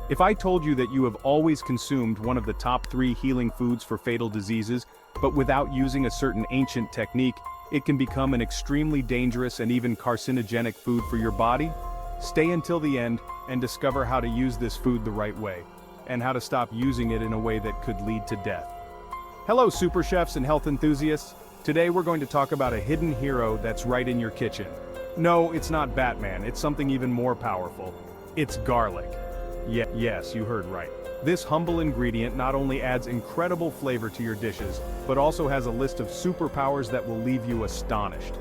If I told you that you have always consumed one of the top 3 healing foods for fatal diseases, but without using a certain ancient technique, it can become an extremely dangerous and even carcinogenic food for your body? Stay until the end and discover how to use this food the right way, and how to stop using it in a way that could lead to death. Hello super chefs and health enthusiasts. Today we're going to talk about a hidden hero that's right in your kitchen. No, it's not Batman, it's something even more powerful. It's garlic. Yes, you heard right. This humble ingredient not only adds incredible flavor to your dishes, but also has a list of superpowers that will leave you astonished.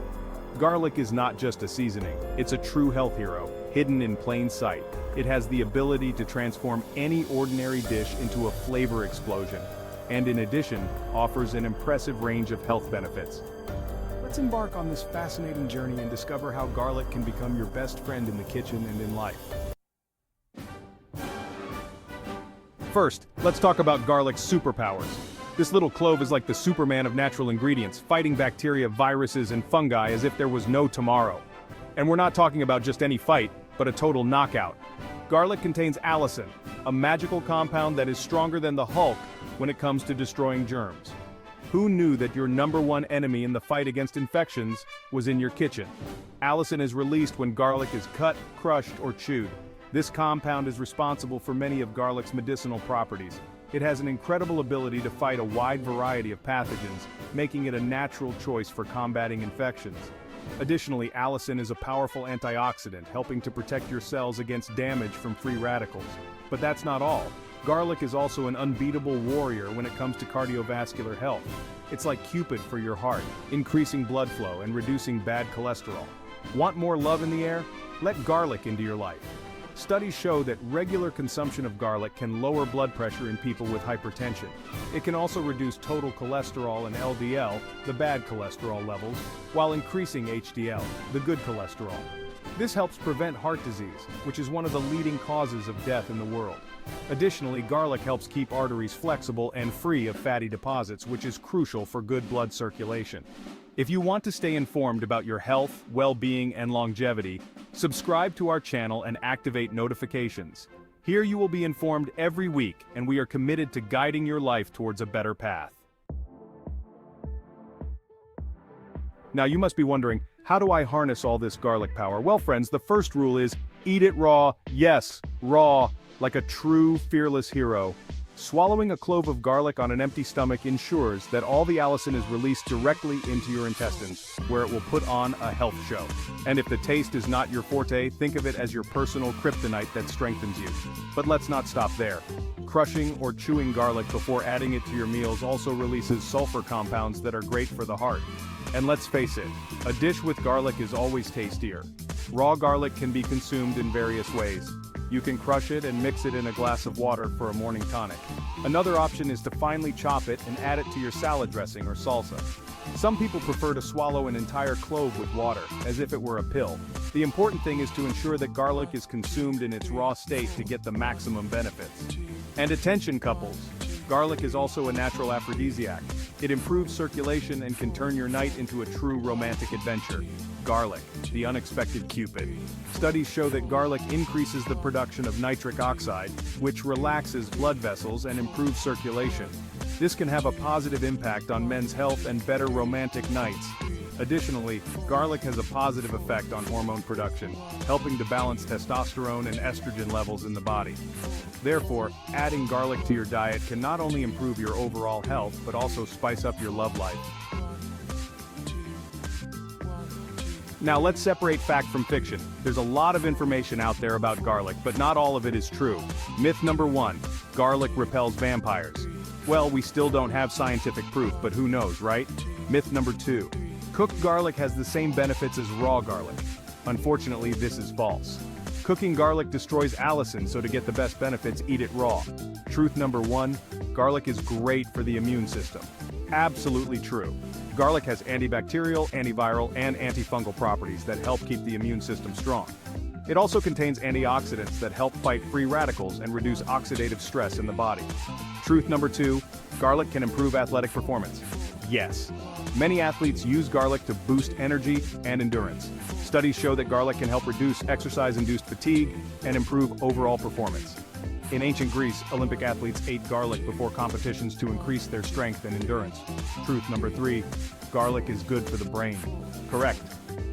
Garlic is not just a seasoning, it's a true health hero, hidden in plain sight. It has the ability to transform any ordinary dish into a flavor explosion, and in addition, offers an impressive range of health benefits. Let's embark on this fascinating journey and discover how garlic can become your best friend in the kitchen and in life. First, let's talk about garlic's superpowers. This little clove is like the Superman of natural ingredients, fighting bacteria, viruses, and fungi as if there was no tomorrow. And we're not talking about just any fight, but a total knockout. Garlic contains allicin, a magical compound that is stronger than the Hulk when it comes to destroying germs. Who knew that your #1 enemy in the fight against infections was in your kitchen? Allicin is released when garlic is cut, crushed, or chewed. This compound is responsible for many of garlic's medicinal properties. It has an incredible ability to fight a wide variety of pathogens, making it a natural choice for combating infections. Additionally, allicin is a powerful antioxidant, helping to protect your cells against damage from free radicals. But that's not all. Garlic is also an unbeatable warrior when it comes to cardiovascular health. It's like Cupid for your heart, increasing blood flow and reducing bad cholesterol. Want more love in the air? Let garlic into your life. Studies show that regular consumption of garlic can lower blood pressure in people with hypertension. It can also reduce total cholesterol and LDL, the bad cholesterol levels, while increasing HDL, the good cholesterol. This helps prevent heart disease, which is one of the leading causes of death in the world. Additionally, garlic helps keep arteries flexible and free of fatty deposits, which is crucial for good blood circulation. If you want to stay informed about your health, well-being, and longevity, subscribe to our channel and activate notifications. Here you will be informed every week, and we are committed to guiding your life towards a better path. Now you must be wondering, how do I harness all this garlic power? Well friends, the first rule is, eat it raw, yes, raw, like a true fearless hero. Swallowing a clove of garlic on an empty stomach ensures that all the allicin is released directly into your intestines, where it will put on a health show. And if the taste is not your forte, think of it as your personal kryptonite that strengthens you. But let's not stop there. Crushing or chewing garlic before adding it to your meals also releases sulfur compounds that are great for the heart. And let's face it, a dish with garlic is always tastier. Raw garlic can be consumed in various ways. You can crush it and mix it in a glass of water for a morning tonic. Another option is to finely chop it and add it to your salad dressing or salsa. Some people prefer to swallow an entire clove with water, as if it were a pill. The important thing is to ensure that garlic is consumed in its raw state to get the maximum benefits. And attention couples, garlic is also a natural aphrodisiac. It improves circulation and can turn your night into a true romantic adventure. Garlic, the unexpected Cupid. Studies show that garlic increases the production of nitric oxide, which relaxes blood vessels and improves circulation. This can have a positive impact on men's health and better romantic nights. Additionally, garlic has a positive effect on hormone production, helping to balance testosterone and estrogen levels in the body. Therefore, adding garlic to your diet can not only improve your overall health, but also spice up your love life. Now let's separate fact from fiction. There's a lot of information out there about garlic, but not all of it is true. Myth number 1, garlic repels vampires. Well, we still don't have scientific proof, but who knows, right? Myth number 2, cooked garlic has the same benefits as raw garlic. Unfortunately, this is false. Cooking garlic destroys allicin, so to get the best benefits, eat it raw. Truth number 1, garlic is great for the immune system. Absolutely true. Garlic has antibacterial, antiviral, and antifungal properties that help keep the immune system strong. It also contains antioxidants that help fight free radicals and reduce oxidative stress in the body. Truth number 2, garlic can improve athletic performance. Yes. Many athletes use garlic to boost energy and endurance. Studies show that garlic can help reduce exercise-induced fatigue and improve overall performance. In ancient Greece, Olympic athletes ate garlic before competitions to increase their strength and endurance. Truth number 3, garlic is good for the brain. Correct.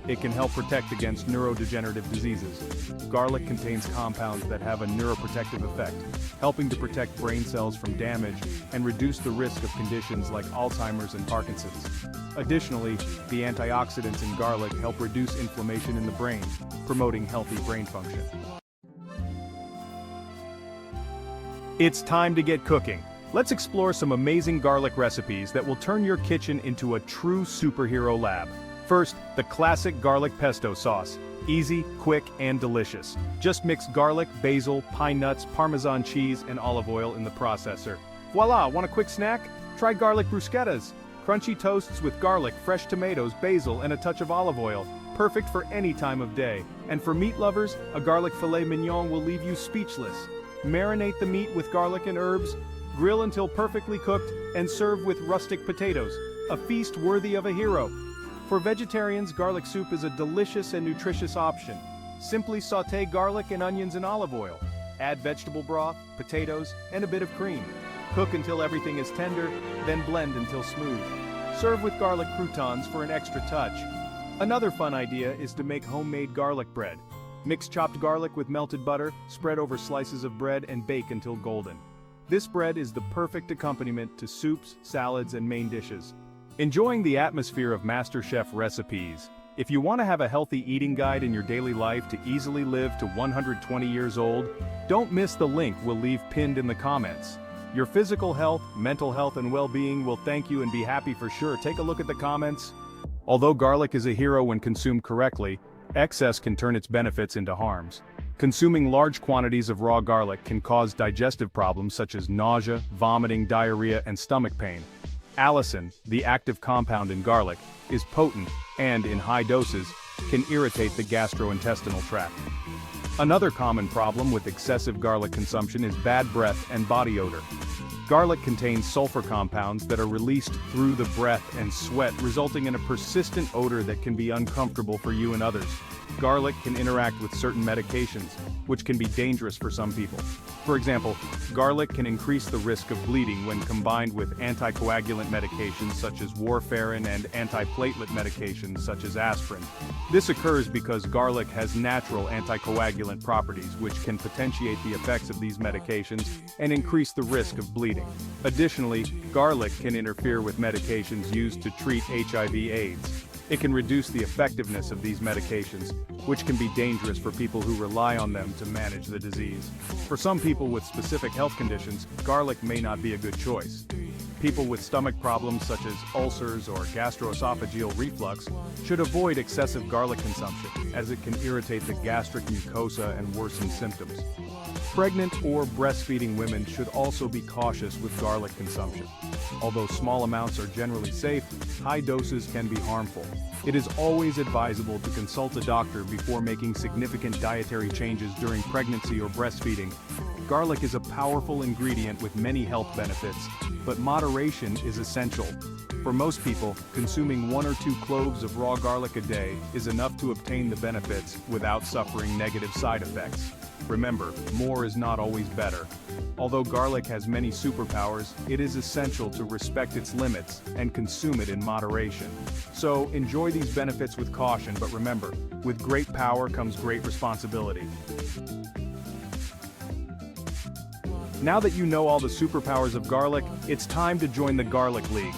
It can help protect against neurodegenerative diseases. Garlic contains compounds that have a neuroprotective effect, helping to protect brain cells from damage and reduce the risk of conditions like Alzheimer's and Parkinson's. Additionally, the antioxidants in garlic help reduce inflammation in the brain, promoting healthy brain function. It's time to get cooking. Let's explore some amazing garlic recipes that will turn your kitchen into a true superhero lab. First, the classic garlic pesto sauce. Easy, quick, and delicious. Just mix garlic, basil, pine nuts, Parmesan cheese, and olive oil in the processor. Voila, want a quick snack? Try garlic bruschettas. Crunchy toasts with garlic, fresh tomatoes, basil, and a touch of olive oil. Perfect for any time of day. And for meat lovers, a garlic filet mignon will leave you speechless. Marinate the meat with garlic and herbs, grill until perfectly cooked, and serve with rustic potatoes. A feast worthy of a hero. For vegetarians, garlic soup is a delicious and nutritious option. Simply sauté garlic and onions in olive oil. Add vegetable broth, potatoes, and a bit of cream. Cook until everything is tender, then blend until smooth. Serve with garlic croutons for an extra touch. Another fun idea is to make homemade garlic bread. Mix chopped garlic with melted butter, spread over slices of bread, and bake until golden. This bread is the perfect accompaniment to soups, salads, and main dishes. Enjoying the atmosphere of MasterChef recipes. If you want to have a healthy eating guide in your daily life to easily live to 120 years old, don't miss the link we'll leave pinned in the comments. Your physical health, mental health, and well-being will thank you and be happy for sure. Take a look at the comments. Although garlic is a hero when consumed correctly, excess can turn its benefits into harms. Consuming large quantities of raw garlic can cause digestive problems such as nausea, vomiting, diarrhea, and stomach pain. Allicin, the active compound in garlic, is potent and, in high doses, can irritate the gastrointestinal tract. Another common problem with excessive garlic consumption is bad breath and body odor. Garlic contains sulfur compounds that are released through the breath and sweat, resulting in a persistent odor that can be uncomfortable for you and others. Garlic can interact with certain medications, which can be dangerous for some people. For example, garlic can increase the risk of bleeding when combined with anticoagulant medications such as warfarin and antiplatelet medications such as aspirin. This occurs because garlic has natural anticoagulant properties which can potentiate the effects of these medications and increase the risk of bleeding. Additionally, garlic can interfere with medications used to treat HIV/AIDS. It can reduce the effectiveness of these medications, which can be dangerous for people who rely on them to manage the disease. For some people with specific health conditions, garlic may not be a good choice. People with stomach problems such as ulcers or gastroesophageal reflux should avoid excessive garlic consumption, as it can irritate the gastric mucosa and worsen symptoms. Pregnant or breastfeeding women should also be cautious with garlic consumption. Although small amounts are generally safe, high doses can be harmful. It is always advisable to consult a doctor before making significant dietary changes during pregnancy or breastfeeding. Garlic is a powerful ingredient with many health benefits, but moderation is essential. For most people, consuming 1 or 2 cloves of raw garlic a day is enough to obtain the benefits without suffering negative side effects. Remember, more is not always better. Although garlic has many superpowers, it is essential to respect its limits and consume it in moderation. So, enjoy these benefits with caution, but remember, with great power comes great responsibility. Now that you know all the superpowers of garlic, it's time to join the Garlic League.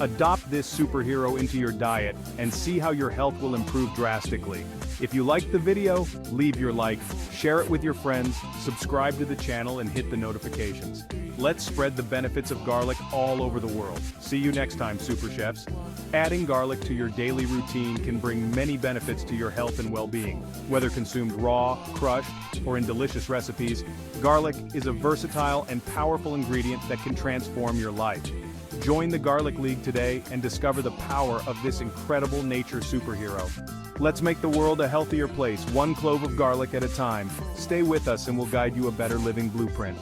Adopt this superhero into your diet and see how your health will improve drastically. If you liked the video, leave your like, share it with your friends, subscribe to the channel and hit the notifications. Let's spread the benefits of garlic all over the world. See you next time, Super Chefs. Adding garlic to your daily routine can bring many benefits to your health and well-being. Whether consumed raw, crushed, or in delicious recipes, garlic is a versatile and powerful ingredient that can transform your life. Join the Garlic League today and discover the power of this incredible nature superhero. Let's make the world a healthier place, 1 clove of garlic at a time. Stay with us and we'll guide you a better living blueprint.